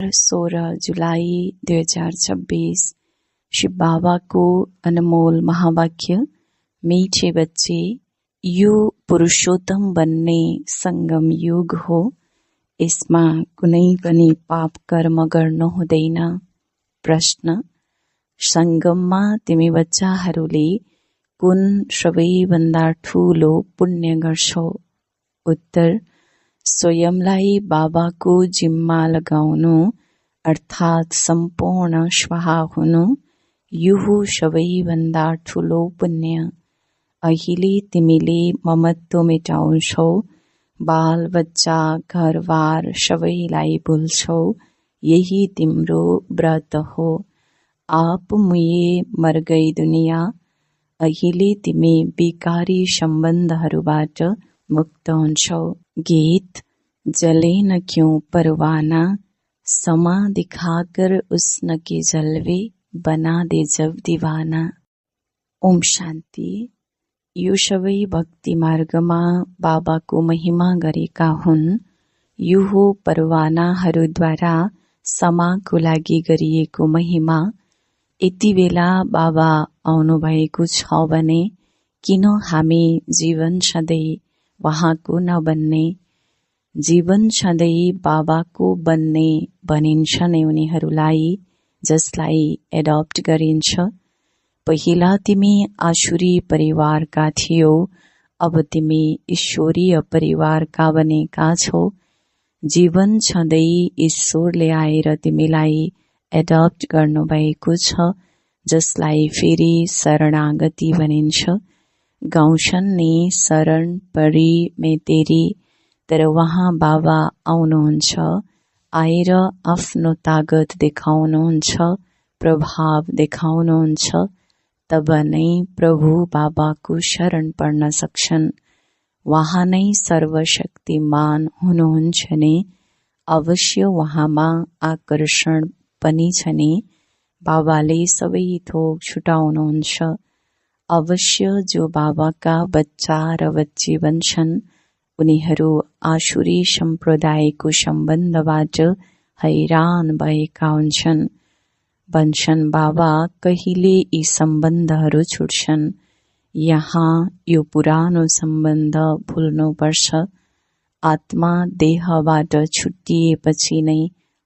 16 जुलाई 2026 शिव बाबा को अनमोल महावाक्य। मीठे बच्चे, यो पुरुषोत्तम बन्ने संगम युग हो। यसमा कुनै पनि पाप कर्म गर्नु हुँदैन। प्रश्न: संगममा तिमी बच्चाहरूले कुन सबैभन्दा ठूलो पुण्य गर्छौ? उत्तर: स्वयंलाई बाबाको जिम्मा लगाउनु अर्थात् सम्पूर्ण स्वाहा हुनु, यो हो सबैभन्दा ठूलो पुण्य। अहिले तिमीले ममत्व मेटाउँछौ, बाल बच्चा घरबार सबैलाई भुल्छौ, यही तिम्रो व्रत हो। आप मुए मर गई दुनिया। अहिले तिमी विकारी सम्बन्धहरूबाट मुक्त हुन्छौ। गीत: जले न क्यों परवाना, समा दिखाकर उष्ण के जलवे बना दे जब दीवाना। ओम शान्ति। यो सबै भक्ति मार्गमा बाबाको महिमा गरेका हुन्। यो हो परवानाहरूद्वारा समाको लागि गरिएको महिमा। यति बेला बाबा आउनुभएको छ भने किन हामी जीवन सधैँ वहाँको नबन्ने? जीवन सधैँ बाबाको बन्ने भनिन्छ नै उनीहरूलाई जसलाई एडप्ट गरिन्छ। पहिला तिमी आसुरी परिवारका थियौ, अब तिमी ईश्वरीय परिवारका बनेका छौ। जीवन सधैँ ईश्वरले आएर तिमीलाई एडप्ट गर्नुभएको छ, जसलाई फेरि शरणागति भनिन्छ। गाउँछन् नि शरण परी में तेरी, तर वहाँ बाबा आउनुहुन्छ, आएर आफ्नो तागत देखाउनुहुन्छ, प्रभाव देखाउनुहुन्छ। तब नै प्रभु बाबाको शरण पर्न सक्छन्। वहाँ नै सर्वशक्तिमान हुनुहुन्छ नि, अवश्य वहाँमा आकर्षण पनि छ नि। बाबाले सबै थोक छुटाउनुहुन्छ। अवश्य जो बाबाका बच्चा र बच्ची बन्छन्, उनीहरू आसुरी सम्प्रदायको सम्बन्धबाट हैरान भएका हुन्छन्। भन्छन् बाबा कहिले यी सम्बन्धहरू छुट्छन्? यहाँ यो पुरानो सम्बन्ध भुल्नुपर्छ। आत्मा देहबाट छुट्टिएपछि नै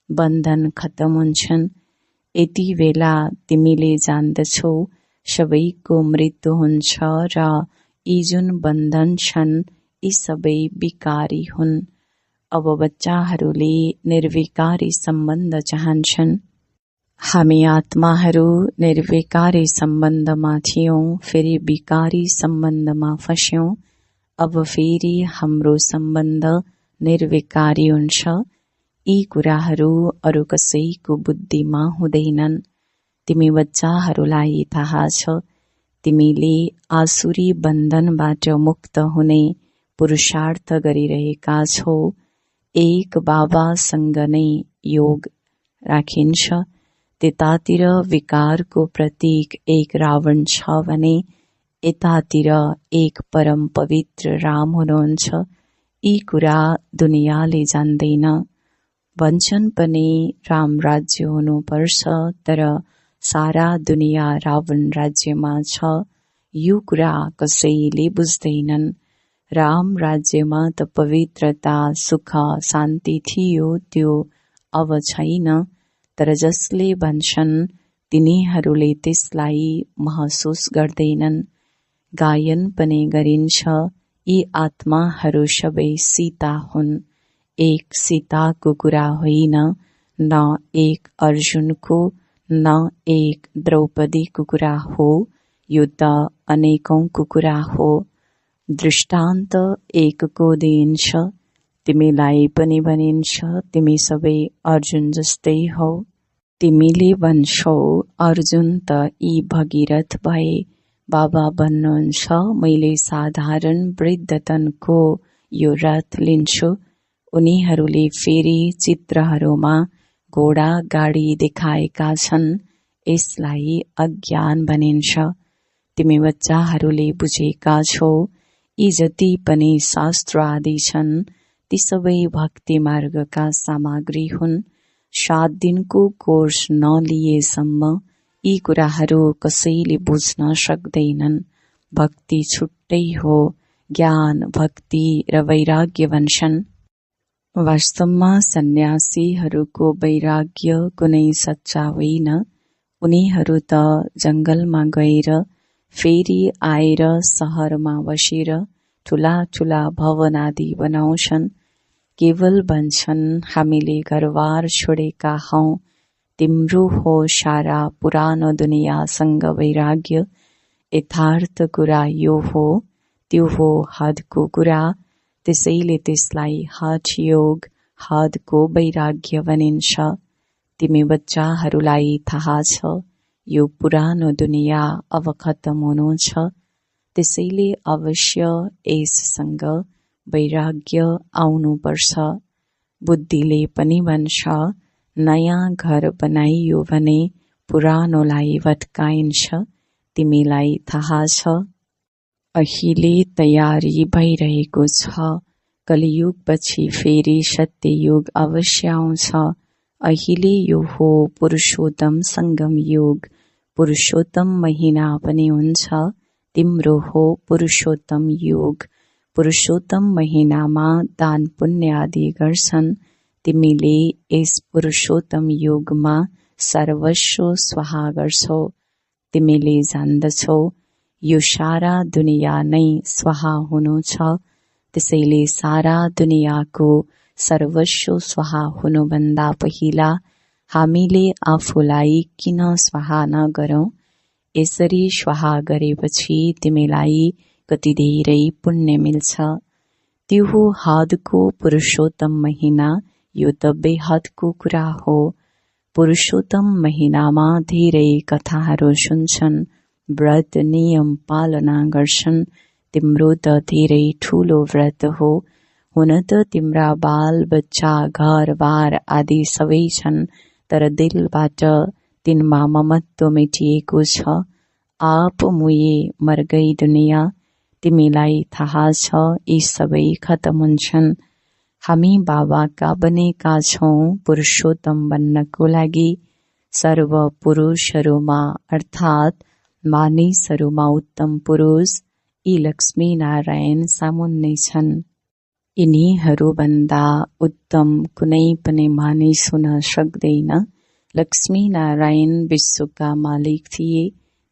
बन्धन खतम हुन्छन्। यति बेला तिमीले जान्दछौ सबैको मृत्यु हुन्छ र यी जुन बन्धन छन् यी सबै विकारी हुन्। अब बच्चाहरूले निर्विकारी सम्बन्ध चाहन्छन्। हामी आत्माहरू निर्विकारी सम्बन्धमा थियौं, फेरि विकारी सम्बन्धमा फस्यौं। अब फेरि हाम्रो सम्बन्ध निर्विकारी हुन्छ। यी कुराहरू अरू कसैको बुद्धिमा हुँदैनन्। तिमी बच्चाहरूलाई थाहा छ, तिमीले आसुरी बन्धनबाट मुक्त हुने पुरुषार्थ गरिरहेका छौ। एक बाबासँग नै योग राखिन्छ। त्यतातिर विकारको प्रतीक एक रावण छ भने यतातिर एक परम पवित्र राम हुनुहुन्छ। यी कुरा दुनियाँले जान्दैन। भन्छन् पनि राम राज्य हुनुपर्छ, तर सारा दुनियाँ रावण राज्यमा छ। यो कुरा कसैले बुझ्दैनन्। राम राज्यमा त पवित्रता, सुख, शान्ति थियो, त्यो अब छैन। तर जसले भन्छन् तिनीहरूले त्यसलाई महसुस गर्दैनन्। गायन पनि गरिन्छ, यी आत्माहरू सबै सीता हुन्। एक सीताको कुरा होइन, न एक अर्जुनको, न एक द्रौपदीको कुरा हो, यो त अनेकौंको कुरा हो। दृष्टान्त एकको दिइन्छ। तिमीलाई पनि भनिन्छ तिमी सबै अर्जुन जस्तै हौ। तिमीले भन्छौ अर्जुन त यी भगीरथ भए। बाबा भन्नुहुन्छ मैले साधारण वृद्धतनको यो रथ लिन्छु। उनीहरूले फेरि चित्रहरूमा घोडा गाडी देखाएका छन्। यसलाई अज्ञान भनिन्छ। तिमी बच्चाहरूले बुझेका छौ, यी जति पनि शास्त्र आदि छन् ती सबै भक्ति मार्गका सामग्री हुन्। 7 दिनको कोर्स नलिएसम्म यी कुराहरू कसैले बुझ्न सक्दैनन्। भक्ति छुट्टै हो, ज्ञान, भक्ति र वैराग्य भन्छन्। वास्तवमा सन्यासीहरूको वैराग्य कुनै सच्चा होइन। उनीहरू त जंगलमा गएर फेरि आएर शहरमा बसेर ठूला ठूला भवन आदि बनाउँछन्। केवल भन्छन् हामीले घरबार छोडेका हौं, तिम्रो हो सारा पुरानो दुनियाँसँग वैराग्य। यथार्थ कुरा यो हो, त्यो हो हदको कुरा। त्यसैले त्यसलाई हठयोग, हदको वैराग्य भनिन्छ। तिमी बच्चाहरूलाई थाहा छ यो पुरानो दुनियाँ अब खत्तम हुनु छ। त्यसैले अवश्य यससँग वैराग्य आउनुपर्छ। बुद्धिले पनि भन्छ नयाँ घर बनाइयो भने पुरानोलाई भत्काइन्छ। तिमीलाई थाहा छ अहिले तयारी भइरहेको छ। कलियुगपछि फेरि सत्ययुग अवश्य आउँछ। अहिले यो हो पुरुषोत्तम संगम युग। पुरुषोत्तम महिना पनि हुन्छ। तिम्रो हो पुरुषोत्तम युग। पुरुषोत्तम महिनामा दान पुण्य आदि गर्छन्। तिमीले यस पुरुषोत्तम युगमा सर्वस्व स्वाहा गर्छौ। तिमीले जान्दछौ यो सारा दुनियाँ नै स्वाहा हुनु छ। त्यसैले सारा दुनियाँको सर्वस्व स्वाहा हुनुभन्दा पहिला हामीले आफूलाई किन स्वाहा नगरौं? यसरी स्वाहा गरेपछि तिमीलाई कति धेरै पुण्य मिल्छ। त्यो हो हदको पुरुषोत्तम महिना। यो त बेहदको कुरा हो। पुरुषोत्तम महिनामा धेरै कथाहरू सुन्छन्, व्रत नियम पालना गर्छन्। तिम्रो त धेरै ठूलो व्रत हो। हुन त तिम्रा बाल बच्चा घरबार आदि सबै छन्, तर दिलबाट तिनमा ममत्व मेटिएको छ। आप मुए मर गई दुनिया। तिमीलाई थाहा छ यी सबै खत्तम हुन्छन्। हामी बाबाका बनेका छौं पुरुषोत्तम बन्नको लागि। सर्व पुरुषहरूमा अर्थात् मानिसहरूमा उत्तम पुरुष यी लक्ष्मी नारायण सामुन्ने छन्। यिनीहरूभन्दा उत्तम कुनै पनि मानिस हुन सक्दैन। लक्ष्मी नारायण विश्वका मालिक थिए।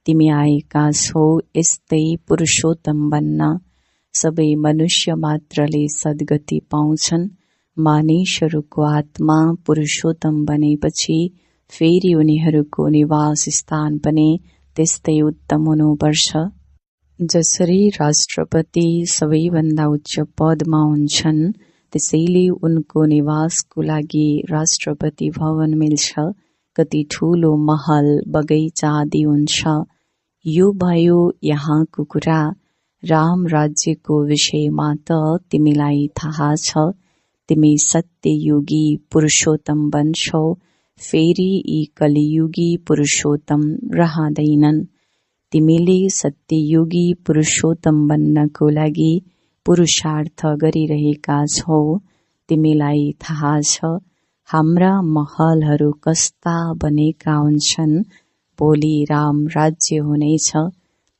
तिमी आएका छौ यस्तै पुरुषोत्तम बन्न। सबै मनुष्य मात्रले सद्गति पाउँछन्। मानिसहरूको आत्मा पुरुषोत्तम बनेपछि फेरि उनीहरूको निवास स्थान पनि त्यस्तै उत्तम हुनुपर्छ। जसरी राष्ट्रपति सबैभन्दा उच्च पदमा हुन्छन्, त्यसैले उनको निवासको लागि राष्ट्रपति भवन मिल्छ। कति ठूलो महल बगैँचा आदि हुन्छ। यो भयो यहाँको कुरा। राम राज्यको विषयमा त तिमीलाई थाहा छ। तिमी सत्ययुगी पुरुषोत्तम बन्छौ। फेरि यी कलियुगी पुरुषोत्तम रहँदैनन्। तिमीले सत्ययुगी पुरुषोत्तम बन्नको लागि पुरुषार्थ गरिरहेका छौ। तिमीलाई थाहा छ हाम्रा महलहरू कस्ता बनेका हुन्छन्। भोलि राम राज्य हुनेछ।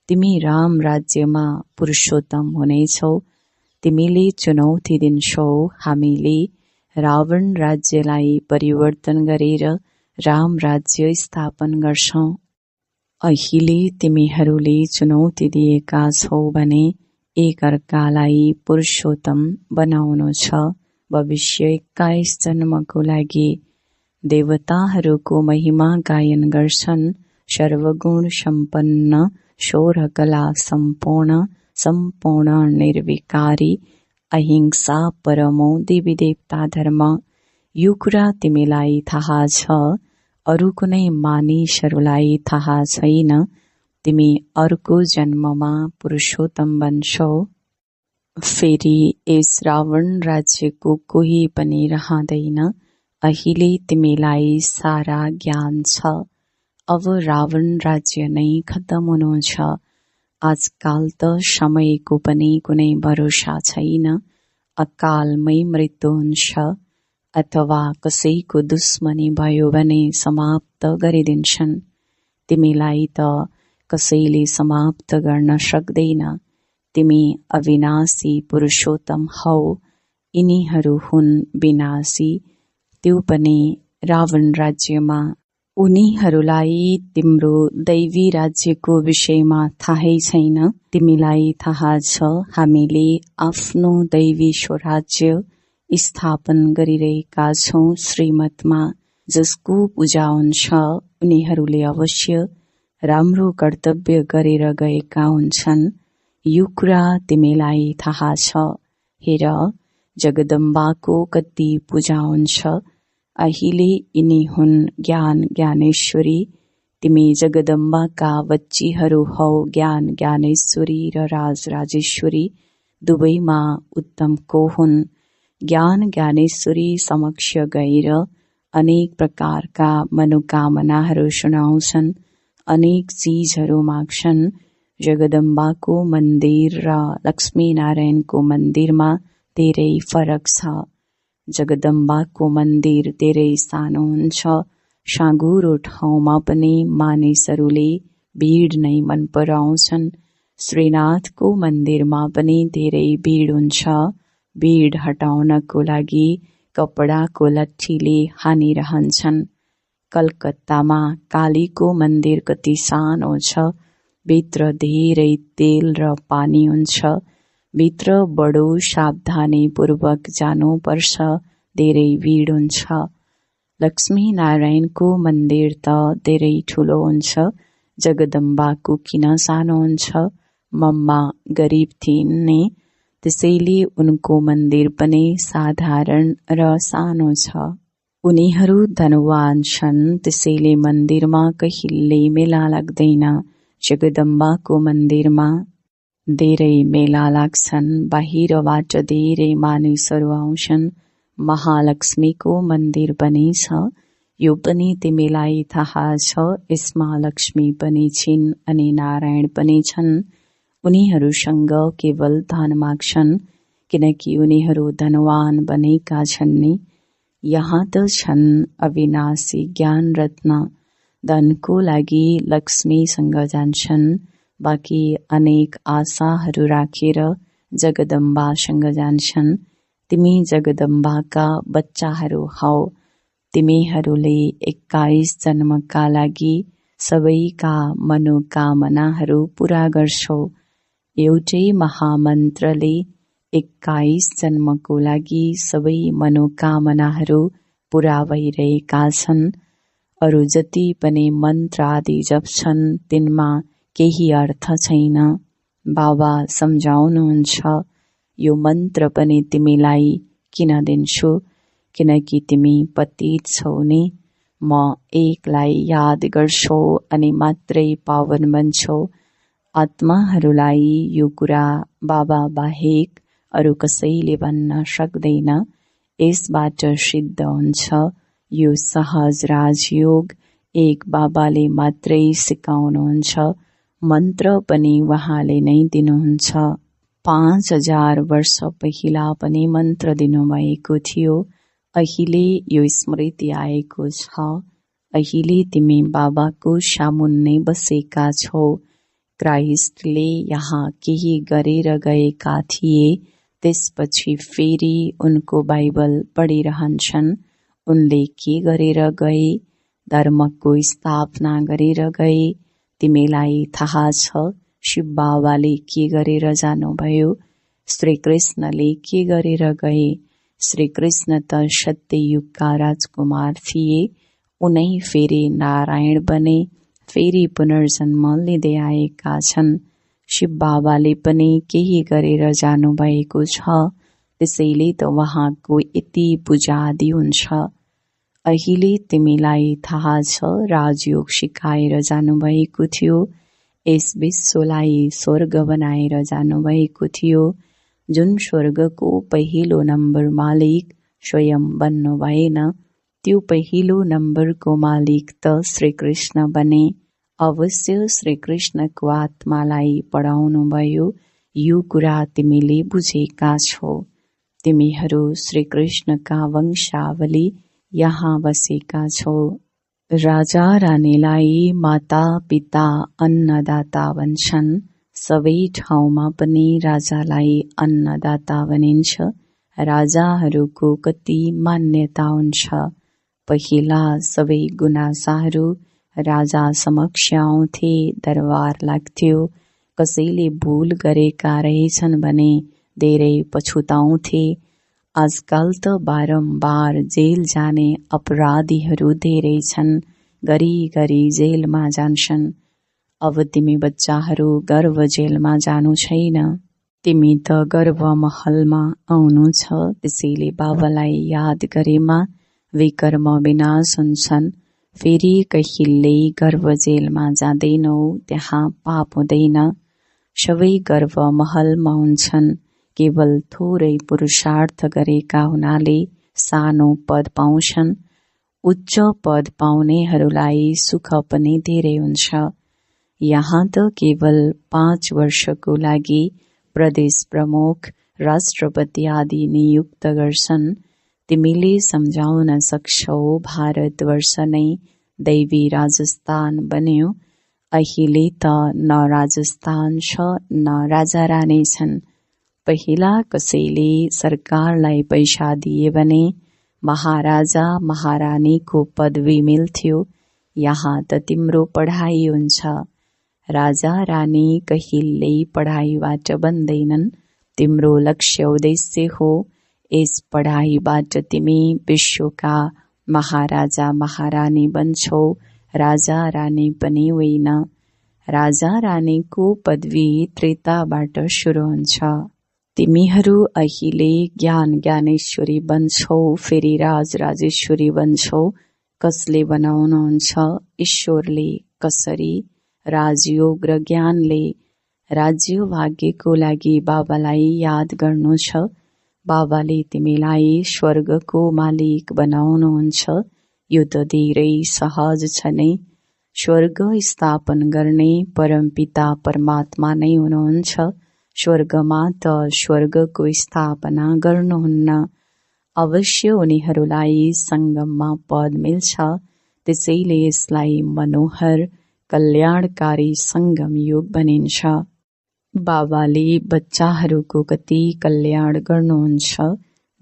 तिमी राम राज्यमा पुरुषोत्तम हुनेछौ। तिमीले चुनौती दिन्छौ हामीले रावण राज्यलाई परिवर्तन गरेर राम राज्य स्थापन गर्छौं। अहिले तिमीहरूले चुनौती दिएका छौ भने एकअर्कालाई पुरुषोत्तम बनाउनु छ। भविष्य 21 जन्मको लागि देवताहरूको महिमा गायन गर्छन्। सर्वगुण सम्पन्न, शौर्य कला सम्पूर्ण निर्विकारी, अहिंसा परमो देवी देवता धर्म। यो कुरा तिमीलाई थाहा छ। अरू कुनै मानिसहरूलाई थाहा छैन। तिमी अर्को जन्ममा पुरुषोत्तम बन्छौ। फेरि यस रावण राज्यको कोही पनि रहँदैन। अहिले तिमीलाई सारा ज्ञान छ। अब रावण राज्य नै खत्तम हुनु छ। आजकाल त समयको पनि कुनै भरोसा छैन। अकालमै मृत्यु हुन्छ। अथवा कसैको दुश्मनी भयो भने समाप्त गरिदिन्छन्। तिमीलाई त कसैले समाप्त गर्न सक्दैन। तिमी अविनाशी पुरुषोत्तम हौ। यिनीहरू हुन् विनाशी, त्यो पनि रावण राज्यमा। उनीहरूलाई तिम्रो दैवी राज्यको विषयमा थाहै छैन। तिमीलाई थाहा छ हामीले आफ्नो दैवी स्वराज्य स्थापन गरिरहेका छौं श्रीमतमा। जसको पूजा हुन्छ उनीहरूले अवश्य राम्रो कर्तव्य गरेर गएका हुन्छन्। यो कुरा तिमीलाई थाहा छ। हेर, जगदम्बाको कति पूजा हुन्छ। अहिले यिनी हुन् ज्ञान ज्ञानेश्वरी। तिमी जगदम्बाका बच्चीहरू हौ। ज्ञान ज्ञानेश्वरी र राजराजेश्वरी दुवैमा उत्तम को हुन्? ज्ञान ज्ञानेश्वरी समक्ष गएर अनेक प्रकारका मनोकामनाहरू सुनाउँछन्, अनेक चीजहरू माग्छन्। जगदम्बाको मन्दिर र लक्ष्मीनारायणको मन्दिरमा धेरै फरक छ। जगदम्बाको मन्दिर धेरै सानो हुन्छ। साँघुरो ठाउँमा पनि मानिसहरूले भीड नै मन पराउँछन्। श्रीनाथको मन्दिरमा पनि धेरै भीड हुन्छ। भीड हटाउनको लागि कपडाको लट्ठीले हानिरहन्छन्। कलकत्तामा कालीको मन्दिर कति सानो छ। भित्र धेरै तेल र पानी हुन्छ। भित्र बडो सावधानीपूर्वक जानुपर्छ। धेरै भीड हुन्छ। लक्ष्मी नारायणको मन्दिर त धेरै ठुलो हुन्छ। जगदम्बाको किन सानो हुन्छ? मम्मा गरिब थिइन् नि, त्यसैले उनको मन्दिर पनि साधारण र सानो छ। उनीहरू धनवान छन्, त्यसैले मन्दिरमा कहिल्यै मेला लाग्दैन। जगदम्बाको मन्दिरमा धेरै मेला लाग्छन्। बाहिरबाट धेरै मानिसहरू आउँछन्। महालक्ष्मीको मन्दिर पनि छ। यो पनि तिमीलाई थाहा छ। यसमा लक्ष्मी पनि छिन् अनि नारायण पनि छन्। उनीहरूसँग केवल धन माग्छन्, किनकि उनीहरू धनवान बनेका छन् नि। यहाँ त छन् अविनाशी ज्ञान रत्न। धनको लागि लक्ष्मीसँग जान्छन्। बाँकी अनेक आशाहरू राखेर जगदम्बासँग जान्छन्। तिमी जगदम्बाका बच्चाहरू हौ। तिमीहरूले 21 जन्मका लागि सबैका मनोकामनाहरू पूरा गर्छौ। एउटै महामन्त्रले 21 जन्मको लागि सबै मनोकामनाहरू पूरा भइरहेका छन्। अरू जति पनि मन्त्र आदि जप्छन् तिनमा केही अर्थ छैन। बाबा सम्झाउनुहुन्छ, यो मन्त्र पनि तिमीलाई किन दिन्छु? किनकि तिमी पतित छौ नि। म एकलाई याद गर्छौ अनि मात्रै पावन बन्छौ। आत्माहरूलाई यो कुरा बाबा बाहेक अरू कसैले भन्न सक्दैन। यसबाट सिद्ध हुन्छ यो सहज राजयोग एक बाबाले मात्रै सिकाउनुहुन्छ। मन्त्र पनि उहाँले नै दिनुहुन्छ। 5000 वर्ष पहिला पनि मन्त्र दिनुभएको थियो। अहिले यो स्मृति आएको छ। अहिले तिमी बाबाको सामुन्ने बसेका छौ। क्राइस्टले यहाँ केही गरेर गएका थिए, त्यसपछि फेरि उनको बाइबल पढिरहन्छन्। उनले के गरेर गए? धर्मको स्थापना गरेर गए। तिमीलाई थाहा छ शिव बाबाले के गरेर जानुभयो? श्रीकृष्णले के गरेर गए? श्रीकृष्ण त सत्ययुगका राजकुमार थिए। उनै फेरि नारायण बने, फेरि पुनर्जन्म लिँदै आएका छन्। शिव बाबाले पनि केही गरेर जानुभएको छ, त्यसैले त उहाँको यति पूजा आदि हुन्छ। अहिले तिमीलाई थाहा छ राजयोग सिकाएर जानुभएको थियो। यस विश्वलाई स्वर्ग बनाएर जानुभएको थियो। जुन स्वर्गको पहिलो नम्बर मालिक स्वयं बन्नु भएन, त्यो पहिलो नम्बरको मालिक त श्रीकृष्ण बने। अवश्य श्रीकृष्णको आत्मालाई पढाउनु भयो। यो कुरा तिमीले बुझेका छौ। तिमीहरू श्री कृष्णका वंशावली यहाँ बसेका छौ। राजा रानीलाई माता पिता अन्नदाता भन्छन्। सबै ठाउँमा पनि राजालाई अन्नदाता भनिन्छ। राजाहरूको कति मान्यता हुन्छ। पहिला सबै गुनासाहरू राजा समक्ष आउँथे, दरबार लाग्थ्यो। कसैले भूल गरेका रहेछन् भने धेरै पछुताउँथे। आजकल त बारम्बार जेल जाने अपराधीहरू धेरै छन्। घरिघरि जेलमा जान्छन्। अब तिमी बच्चाहरू गर्भ जेलमा जानु छैन। तिमी त गर्भ महलमा आउनु छ। त्यसैले बाबालाई याद गरेमा विकर्म विनाश हुन्छन्। फेरि कहिल्यै गर्भ जेलमा जाँदैनौ, त्यहाँ पाप हुँदैन। सबै गर्भ महलमा हुन्छन्। केवल थोरै पुरुषार्थ गरेका हुनाले सानो पद पाउँछन्। उच्च पद पाउनेहरूलाई सुख पनि धेरै हुन्छ। यहाँ त केवल 5 वर्षको लागि प्रदेश प्रमुख, राष्ट्रपति आदि नियुक्त गर्छन्। तिमीले सम्झाउन सक्छौ भारतवर्ष नै दैवी राजस्थान बन्यो। अहिले त न राजस्थान छ न राजा रानी छन्। पहिला कसैले सरकारलाई पैसा दिए भने महाराजा महारानीको पदवी मिल्थ्यो। यहाँ त तिम्रो पढाइ हुन्छ। राजा रानी कहिल्यै पढाइबाट बन्दैनन्। तिम्रो लक्ष्य उद्देश्य हो। यस पढाइबाट तिमी विश्वका महाराजा महारानी बन्छौ, राजा रानी पनि होइन। राजा रानीको पदवी त्रेताबाट सुरु हुन्छ। तिमीहरू अहिले ज्ञान ज्ञानेश्वरी बन्छौ, फेरि राज राजेश्वरी बन्छौ। कसले बनाउनुहुन्छ? ईश्वरले। कसरी? राजयोग र ज्ञानले। राज्य भाग्यको लागि बाबालाई याद गर्नु छ। बाबाले तिमीलाई स्वर्गको मालिक बनाउनुहुन्छ। यो त धेरै सहज छ नै। स्वर्ग स्थापन गर्ने परमपिता परमात्मा नै हुनुहुन्छ। स्वर्गमा त स्वर्गको स्थापना गर्नुहुन्न। अवश्य उनीहरूलाई सङ्गममा पद मिल्छ। त्यसैले यसलाई मनोहर कल्याणकारी सङ्गम योग भनिन्छ। बाबाले बच्चाहरूको कति कल्याण गर्नुहुन्छ।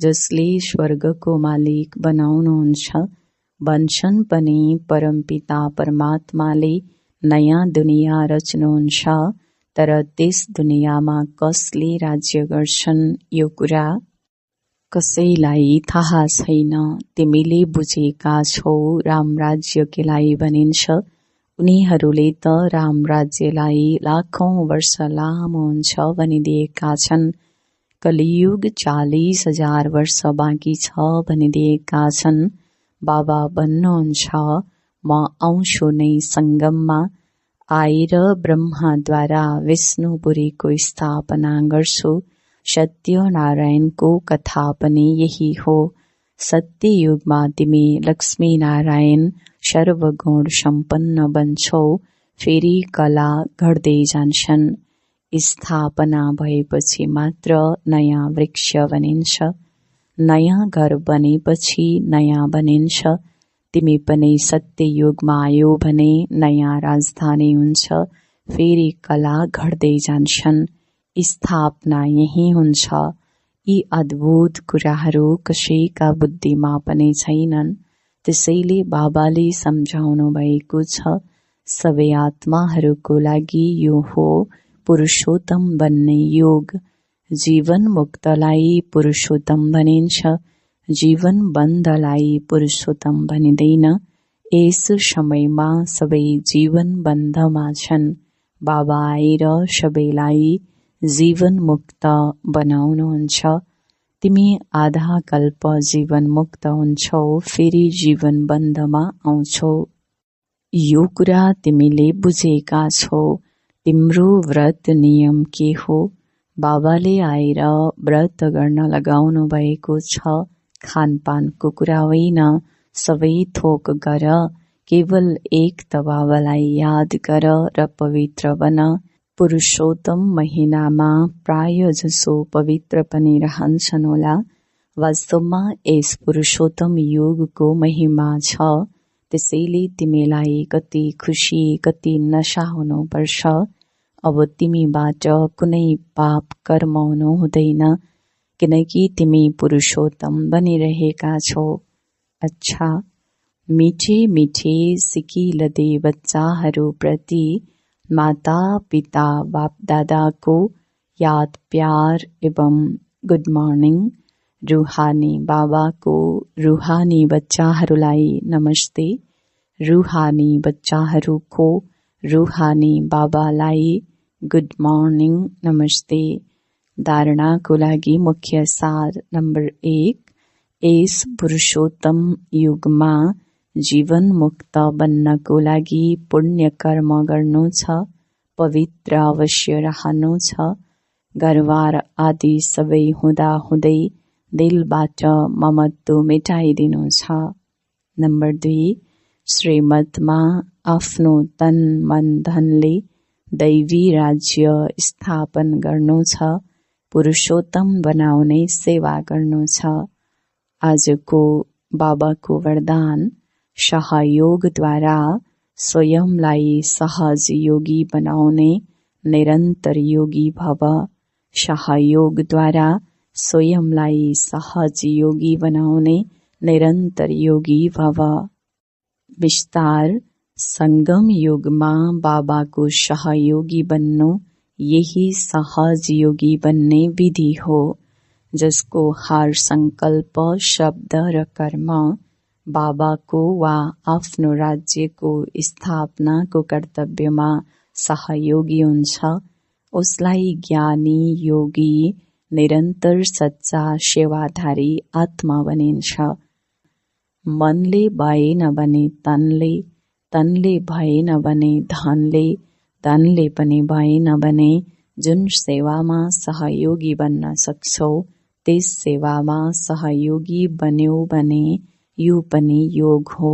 जसले स्वर्गको मालिक बनाउनुहुन्छ। भन्छन् पनि परमपिता परमात्माले नयाँ दुनियाँ रच्नुहुन्छ। तर त्यस दुनियाँमा कसले राज्य गर्छन् यो कुरा कसैलाई थाहा छैन। तिमीले बुझेका छौ राम राज्य केलाई भनिन्छ। उनीहरूले त राम राज्यलाई लाखौं वर्ष लामो हुन्छ भनिदिएका छन्। कलियुग 40,000 वर्ष बाँकी छ भनिदिएका छन्। बाबा भन्नुहुन्छ म आउँछु नै सङ्गममा। आएर ब्रह्माद्वारा विष्णुपुरीको स्थापना गर्छु। सत्यनारायणको कथा पनि यही हो। सत्ययुगमा तिमी लक्ष्मी नारायण सर्वगुण सम्पन्न बन्छौ। फेरि कला घट्दै जान्छन्। स्थापना भएपछि मात्र नयाँ वृक्ष बनिन्छ। नयाँ घर बनेपछि नयाँ बनिन्छ। तिमी पनि सत्ययुगमा आयो भने नयाँ राजधानी हुन्छ। फेरि कला घट्दै जान्छन्। स्थापना यही हुन्छ। यी अद्भुत कुराहरू कसैका बुद्धिमा पनि छैनन्। त्यसैले बाबाले सम्झाउनु भएको छ। सबै आत्माहरूको लागि यो हो पुरुषोत्तम बन्ने योग। जीवन मुक्तलाई पुरुषोत्तम भनिन्छ। जीवन बन्धलाई पुरुषोत्तम भनिँदैन। यस समयमा सबै जीवन बन्धमा छन्। बाबा आएर सबैलाई जीवन मुक्त बनाउनुहुन्छ। तिमी आधा कल्प जीवन मुक्त हुन्छौ, फेरि जीवन बन्धमा आउँछौ। यो कुरा तिमीले बुझेका छौ। तिम्रो व्रत नियम के हो? बाबाले आएर व्रत गर्न लगाउनु भएको छ। खानपानको कुरा होइन। सबै थोक गर। केवल एक त बाबालाई याद गर र पवित्र बन। पुरुषोत्तम महिनामा प्राय जसो पवित्र पनि रहन्छन् होला। वास्तवमा यस पुरुषोत्तम युगको महिमा छ। त्यसैले तिमीलाई कति खुसी कति नशा हुनुपर्छ। अब तिमीबाट कुनै पाप कर्म हुनु हुँदैन, किनकि तिमी पुरुषोत्तम बनिरहेका छौ। अच्छा, मिठे मिठे सिकिलदे बच्चाहरू प्रति माता पिता बाप दादाको याद प्यार एवं गुड मर्निङ। रूहानी बाबाको रूहानी बच्चाहरूलाई नमस्ते। रूहानी बच्चाहरूको रूहानी बाबालाई गुड मर्निङ नमस्ते। धारणाको लागि मुख्य सार नम्बर 1, यस पुरुषोत्तम युगमा जीवन मुक्त बन्नको लागि पुण्य कर्म गर्नु छ। पवित्र अवश्य रहनु छ। घरबार आदि सबै हुँदा हुँदै दिलबाट ममत्व मेटाइदिनु छ। नम्बर 2, श्रीमतमा आफ्नो तन मन धनले दैवी राज्य स्थापन गर्नु छ। पुरुषोत्तम बनाउने सेवा गर्नु छ। आजको बाबाको वरदान, सहयोगद्वारा स्वयंलाई सहज योगी बनाउने निरन्तर योगी भव। सहयोगद्वारा स्वयंलाई सहज योगी बनाउने निरन्तर योगी भव। विस्तार, संगम युगमा बाबाको सहयोगी बन्नु यही सहज योगी बन्ने विधि हो, जसको हर संकल्प शब्द र कर्म बाबाको वा आफ्नो राज्यको स्थापनाको कर्तव्यमा सहयोगी हुन्छ। उसलाई ज्ञानी योगी निरन्तर सच्चा सेवाधारी आत्मा बनिन्छ। मनले भएन भने तनले, तनले भएन भने धनले, धनले पनि भएन भने जुन सेवामा सहयोगी बन्न सक्छौ त्यस सेवामा सहयोगी बन्यौ भने यो पनि योग हो।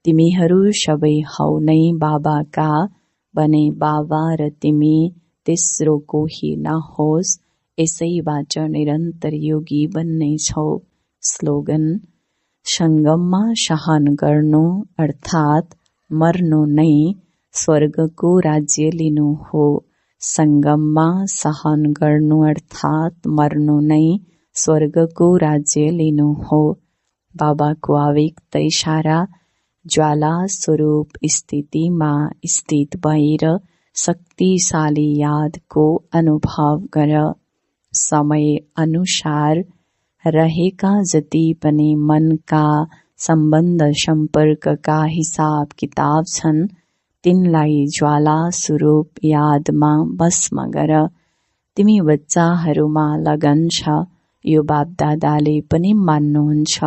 तिमीहरू सबै हौ नै बाबाका, भने बाबा र तिमी तेस्रो कोही नहोस्, यसैबाट निरन्तर योगी बन्नेछौ। स्लोगन, संगममा सहन गर्नु अर्थात् मर्नु नै स्वर्गको राज्य लिनु हो। संगममा सहन गर्नु अर्थात् मर्नु नै स्वर्गको राज्य लिनु हो। बाबाको अव्यक्त इशारा, ज्वाला स्वरूप स्थितिमा स्थित भएर शक्तिशाली यादको अनुभव गर। समय अनुसार रहेका जति पनि मनका सम्बन्ध सम्पर्कका हिसाब किताब छन्, तिनलाई ज्वाला स्वरूप यादमा भस्म गर। तिमी बच्चाहरूमा लगन छ, यो बापदादाले पनि मान्नुहुन्छ,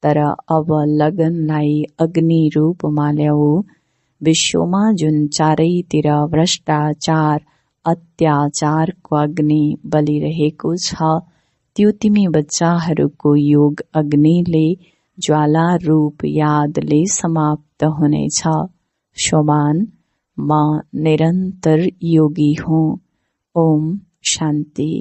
तर अब लगनलाई अग्नि रूपमा ल्याऊ। विश्वमा जुन चारैतिर भ्रष्टाचार अत्याचारको अग्नि बलिरहेको छ, त्यो तिमी बच्चाहरूको योग अग्निले ज्वाला रूप यादले समाप्त हुनेछ। शोमान, म निरन्तर योगी हुँ। ओम शान्ति।